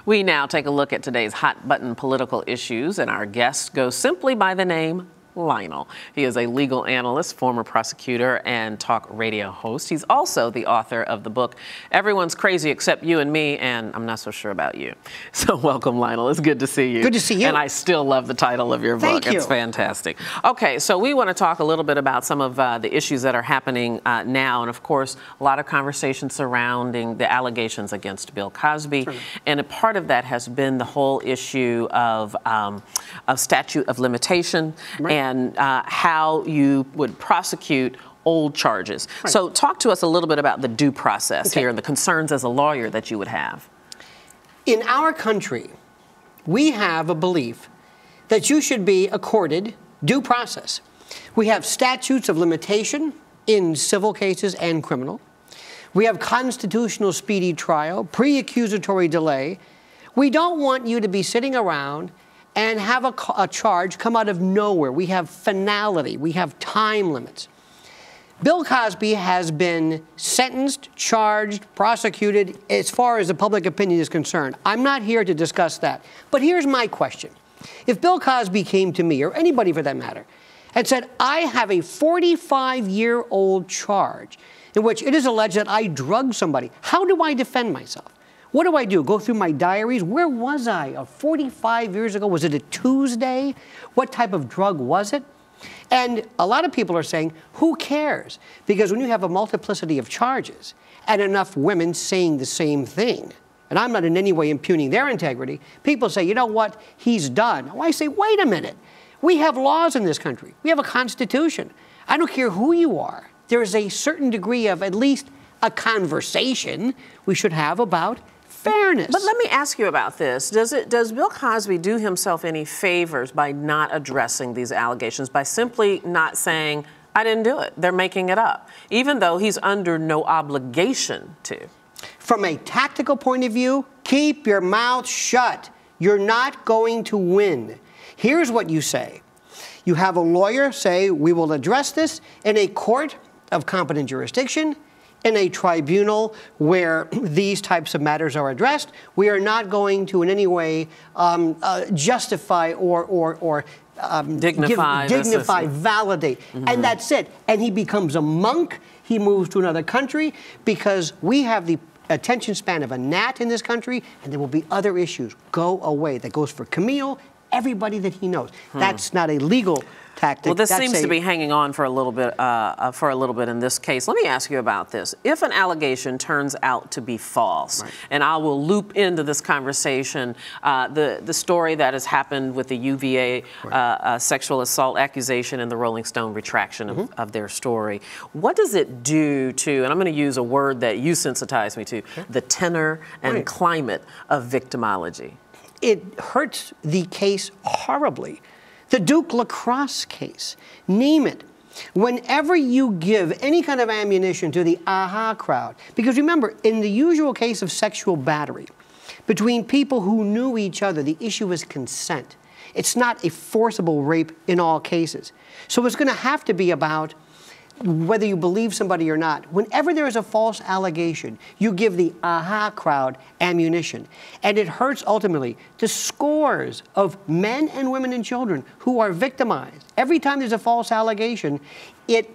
We now take a look at today's hot-button political issues, and our guest goes simply by the name Lionel. He is a legal analyst, former prosecutor, and talk radio host. He's also the author of the book, Everyone's Crazy Except You and Me, and I'm not so sure about you. So welcome, Lionel. It's good to see you. Good to see you. And I still love the title of your book. Thank you. It's fantastic. Okay, so we want to talk a little bit about some of the issues that are happening now, and of course, a lot of conversation surrounding the allegations against Bill Cosby. Sure. And a part of that has been the whole issue of statute of limitation. Right. And how you would prosecute old charges. Right. So talk to us a little bit about the due process here and the concerns as a lawyer that you would have. In our country, we have a belief that you should be accorded due process. We have statutes of limitation in civil cases and criminal. We have constitutional speedy trial, pre-accusatory delay. We don't want you to be sitting around and have a charge come out of nowhere. We have finality. We have time limits. Bill Cosby has been sentenced, charged, prosecuted as far as the public opinion is concerned. I'm not here to discuss that. But here's my question. If Bill Cosby came to me, or anybody for that matter, and said, I have a 45-year-old charge in which it is alleged that I drugged somebody, how do I defend myself? What do I do? Go through my diaries? Where was I 45 years ago? Was it a Tuesday? What type of drug was it? And a lot of people are saying, who cares? Because when you have a multiplicity of charges and enough women saying the same thing, and I'm not in any way impugning their integrity, people say, you know what? He's done. Well, I say, wait a minute. We have laws in this country. We have a constitution. I don't care who you are. There is a certain degree of at least a conversation we should have about fairness. But let me ask you about this. Does Bill Cosby do himself any favors by not addressing these allegations, by simply not saying, I didn't do it, they're making it up, even though he's under no obligation to? From a tactical point of view, keep your mouth shut. You're not going to win. Here's what you say. You have a lawyer say, we will address this in a court of competent jurisdiction, in a tribunal where these types of matters are addressed. We are not going to in any way justify or dignify, validate. Mm-hmm. And that's it. And he becomes a monk. He moves to another country because we have the attention span of a gnat in this country, and there will be other issues. Go away. That goes for Camille, everybody that he knows. That's not a legal tactic. Well, this seems to be hanging on for a little bit in this case. Let me ask you about this. If an allegation turns out to be false, right, and I will loop into this conversation the story that has happened with the UVA sexual assault accusation and the Rolling Stone retraction of their story, what does it do to, and I'm going to use a word that you sensitized me to, the tenor and climate of victimology? It hurts the case horribly. The Duke Lacrosse case, name it. Whenever you give any kind of ammunition to the aha crowd, because remember, in the usual case of sexual battery, between people who knew each other, the issue is consent. It's not a forcible rape in all cases. So it's going to have to be about whether you believe somebody or not. Whenever there is a false allegation, you give the aha crowd ammunition. And it hurts ultimately the scores of men and women and children who are victimized. Every time there's a false allegation, it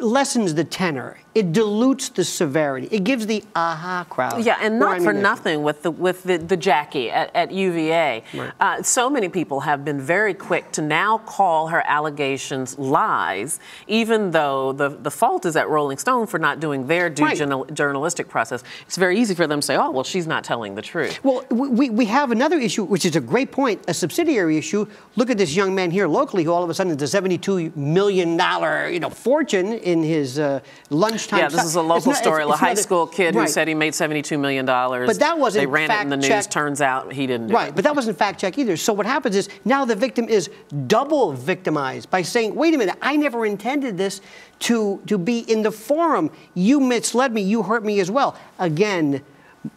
lessens the tenor. It dilutes the severity. It gives the aha crowd. Yeah, and not for nothing with the Jackie at UVA. Right. So many people have been very quick to now call her allegations lies, even though the fault is at Rolling Stone for not doing their due journalistic process. It's very easy for them to say, oh, well, she's not telling the truth. Well, we have another issue, which is a great point, a subsidiary issue. Look at this young man here locally who all of a sudden has a $72 million fortune in his lunchtime. Yeah, this is a local story. A high school kid who said he made $72 million. But that wasn't They ran it in the news. Turns out he didn't do it. Right, but that wasn't fact check either. So what happens is now the victim is double victimized by saying, wait a minute, I never intended this to be in the forum. You misled me. You hurt me as well. Again,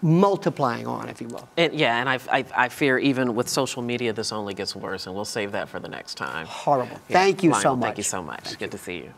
multiplying on, if you will. And I fear even with social media, this only gets worse, and we'll save that for the next time. Horrible. Thank you so much. Thank you so much. Good to see you.